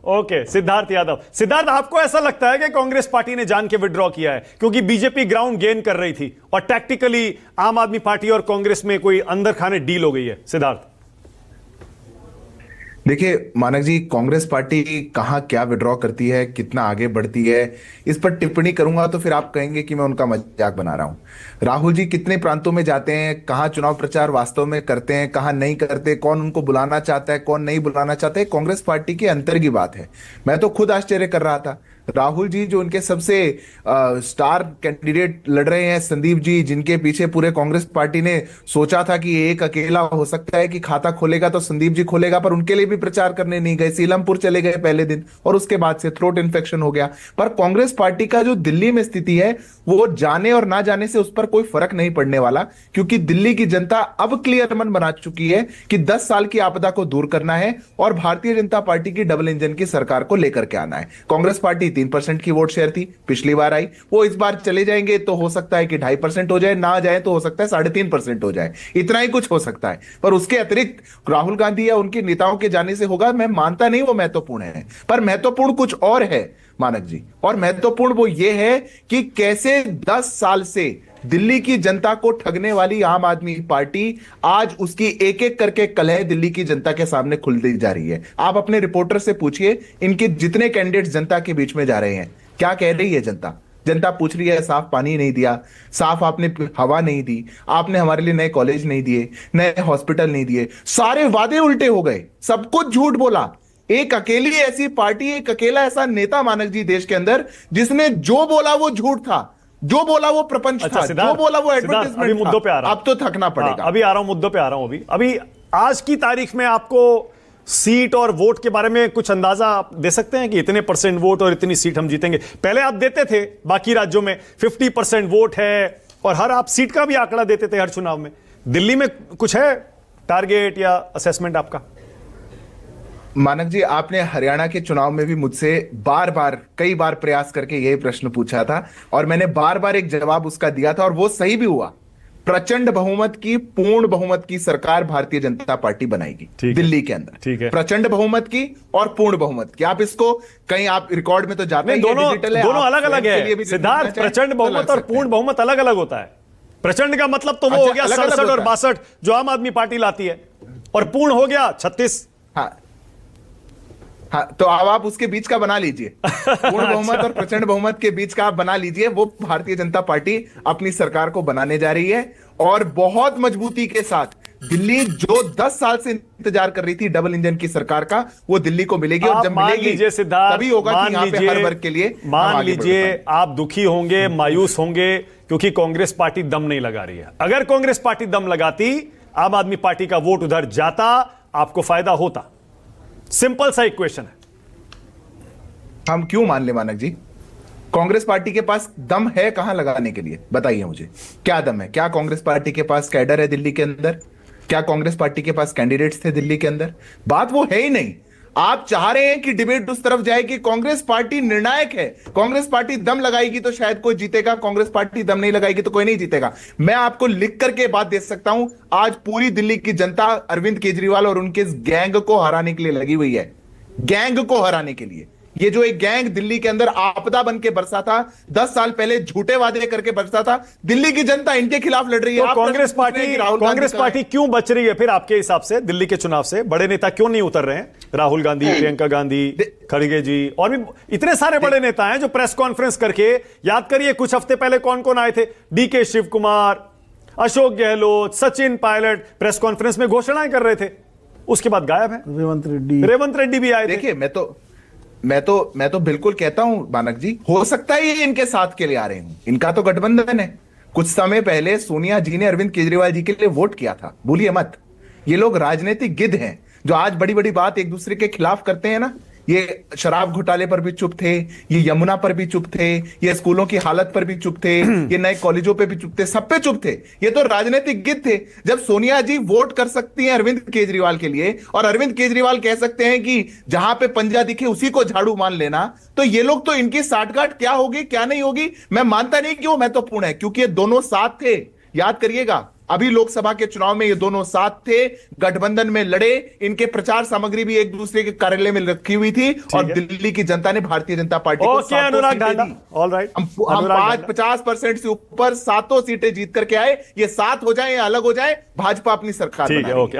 Okay, Siddharth Yadav. Siddharth, आपको ऐसा लगता है कि कांग्रेस पार्टी ने जान के विड्रॉ किया है क्योंकि बीजेपी ग्राउंड गेन कर रही थी और टैक्टिकली आम आदमी पार्टी और कांग्रेस में कोई अंदर खाने डील हो गई है? सिद्धार्थ, देखिए मानक जी, कांग्रेस पार्टी कहाँ क्या विड्रॉ करती है, कितना आगे बढ़ती है, इस पर टिप्पणी करूंगा तो फिर आप कहेंगे कि मैं उनका मजाक बना रहा हूं। राहुल जी कितने प्रांतों में जाते हैं, कहाँ चुनाव प्रचार वास्तव में करते हैं, कहाँ नहीं करते, कौन उनको बुलाना चाहता है, कौन नहीं बुलाना चाहता है, कांग्रेस पार्टी के अंतर की बात है। मैं तो खुद आश्चर्य कर रहा था। राहुल जी जो उनके सबसे स्टार कैंडिडेट लड़ रहे हैं, संदीप जी, जिनके पीछे पूरे कांग्रेस पार्टी ने सोचा था कि एक अकेला हो सकता है कि खाता खोलेगा तो संदीप जी खोलेगा, पर उनके लिए भी प्रचार करने नहीं गए, सीलमपुर चले गए पहले दिन और उसके बाद से थ्रोट इन्फेक्शन हो गया। पर कांग्रेस पार्टी का जो दिल्ली में स्थिति है वो जाने और ना जाने से उस पर कोई फर्क नहीं पड़ने वाला, क्योंकि दिल्ली की जनता अब क्लियर मन बना चुकी है कि 10 साल की आपदा को दूर करना है और भारतीय जनता पार्टी की डबल इंजन की सरकार को लेकर के आना है। कांग्रेस पार्टी 3% की वोट शेयर थी, पिछली बार आई, वो इस बार चले जाएंगे तो हो सकता है कि 2.5% हो जाए, ना जाए तो हो सकता है 3.5% हो जाए, इतना ही कुछ हो सकता है। पर उसके अतिरिक्त राहुल गांधी या उनके नेताओं के जाने से होगा, मैं मानता नहीं वो महत्वपूर्ण है, पर महत्वपूर्ण कुछ और है मानक जी। और महत्वपूर्ण वो ये है कि कैसे 10 साल से दिल्ली की जनता को ठगने वाली आम आदमी पार्टी आज उसकी एक एक करके कलह दिल्ली की जनता के सामने खुलती जा रही है। आप अपने रिपोर्टर से पूछिए, इनके जितने कैंडिडेट्स जनता के बीच में जा रहे हैं, क्या कह रही है जनता? जनता पूछ रही है, साफ पानी नहीं दिया, साफ आपने हवा नहीं दी, आपने हमारे लिए नए कॉलेज नहीं दिए, नए हॉस्पिटल नहीं दिए, सारे वादे उल्टे हो गए, सब कुछ झूठ बोला। एक अकेली ऐसी पार्टी, एक अकेला ऐसा नेता मानक जी देश के अंदर, जिसने जो बोला वो झूठ था, जो बोला वो प्रपंच था, जो बोला वो एडवर्टाइजमेंट था। मुद्दों पे आ रहा हूं, अब तो थकना पड़ेगा। अभी आ रहा हूं, मुद्दों पे आ रहा हूं। अभी आज की तारीख में आपको सीट और वोट के बारे में कुछ अंदाजा आप दे सकते हैं कि इतने % वोट और इतनी सीट हम जीतेंगे? पहले आप देते थे बाकी राज्यों में 50% वोट है और हर आप सीट का भी आंकड़ा देते थे हर चुनाव में। दिल्ली में कुछ है टारगेट या असेसमेंट आपका? मानक जी, आपने हरियाणा के चुनाव में भी मुझसे बार बार कई बार प्रयास करके यही प्रश्न पूछा था और मैंने बार बार एक जवाब उसका दिया था और वो सही भी हुआ। प्रचंड बहुमत की, पूर्ण बहुमत की सरकार भारतीय जनता पार्टी बनाएगी दिल्ली के अंदर। ठीक है, प्रचंड बहुमत की और पूर्ण बहुमत की। आप इसको कहीं आप रिकॉर्ड में तो जाते हैं, दोनों अलग अलग है सिद्धार्थ। प्रचंड बहुमत और पूर्ण बहुमत अलग अलग होता है। प्रचंड का मतलब तो वो हो गया 67 और 62 जो आम आदमी पार्टी लाती है, और पूर्ण हो गया 36। हाँ, तो अब आप उसके बीच का बना लीजिए, पूर्ण बहुमत और प्रचंड बहुमत के बीच का आप बना लीजिए। वो भारतीय जनता पार्टी अपनी सरकार को बनाने जा रही है और बहुत मजबूती के साथ। दिल्ली जो 10 साल से इंतजार कर रही थी डबल इंजन की सरकार का, वो दिल्ली को मिलेगी और जब मिलेगी तभी होगा कि यहाँ पे हर वर्ग के लिए। मान लीजिए आप दुखी होंगे, मायूस होंगे क्योंकि कांग्रेस पार्टी दम नहीं लगा रही है। अगर कांग्रेस पार्टी दम लगाती, आम आदमी पार्टी का वोट उधर जाता, आपको फायदा होता। सिंपल सा एक क्वेश्चन है। हम क्यों मान ले मानक जी? कांग्रेस पार्टी के पास दम है कहां लगाने के लिए? बताइए मुझे, क्या दम है? क्या कांग्रेस पार्टी के पास कैडर है दिल्ली के अंदर? क्या कांग्रेस पार्टी के पास कैंडिडेट्स थे दिल्ली के अंदर? बात वो है ही नहीं। आप चाह रहे हैं कि डिबेट उस तरफ जाए कि कांग्रेस पार्टी निर्णायक है, कांग्रेस पार्टी दम लगाएगी तो शायद कोई जीतेगा, कांग्रेस पार्टी दम नहीं लगाएगी तो कोई नहीं जीतेगा। मैं आपको लिख करके बात दे सकता हूं, आज पूरी दिल्ली की जनता अरविंद केजरीवाल और उनके गैंग को हराने के लिए लगी हुई है। गैंग को हराने के लिए। ये जो एक गैंग दिल्ली के अंदर आपदा बन के बरसा था, 10 साल पहले झूठे वादे करके बरसा था, दिल्ली की जनता इनके खिलाफ लड़ रही है। तो कांग्रेस पार्टी क्यों बच रही है फिर आपके हिसाब से दिल्ली के चुनाव से? बड़े नेता क्यों नहीं उतर रहे हैं? राहुल गांधी, प्रियंका गांधी, खड़गे जी और भी इतने सारे बड़े नेता हैं जो प्रेस कॉन्फ्रेंस करके, याद करिए कुछ हफ्ते पहले कौन कौन आए थे, DK Shiv Kumar, Ashok Gehlot, Sachin Pilot, press conference में घोषणाएं कर रहे थे, उसके बाद गायब है। रेवंत रेड्डी भी आए थे। देखिए, मैं तो बिल्कुल कहता हूं मानक जी, हो सकता है ये इनके साथ के लिए आ रहे हूं, इनका तो गठबंधन है। कुछ समय पहले सोनिया जी ने अरविंद केजरीवाल जी के लिए वोट किया था, भूलिए मत। ये लोग राजनीतिक गिद्ध हैं जो आज बड़ी बड़ी बात एक दूसरे के खिलाफ करते हैं ना। ये शराब घोटाले पर भी चुप थे, ये यमुना पर भी चुप थे, ये स्कूलों की हालत पर भी चुप थे, ये नए कॉलेजों पे भी चुप थे, सब पे चुप थे। ये तो राजनीतिक गिद्ध थे। जब सोनिया जी वोट कर सकती हैं अरविंद केजरीवाल के लिए और अरविंद केजरीवाल कह सकते हैं कि जहां पे पंजा दिखे उसी को झाड़ू मान लेना, तो ये लोग तो इनकी साठगांठ क्या होगी क्या नहीं होगी, मैं मानता नहीं कि वो महत्वपूर्ण है, क्योंकि ये दोनों साथ थे। याद करिएगा, अभी लोकसभा के चुनाव में ये दोनों साथ थे, गठबंधन में लड़े, इनके प्रचार सामग्री भी एक दूसरे के कार्यालय में रखी हुई थी और दिल्ली की जनता ने भारतीय जनता पार्टी को ओके अनुराग ढांडा, ऑल राइट, हम 50% से ऊपर 7 सीटें जीत करके आए। ये 7 हो जाए या अलग हो जाए, भाजपा अपनी सरकार ठीक है, बनाएगी। ओके।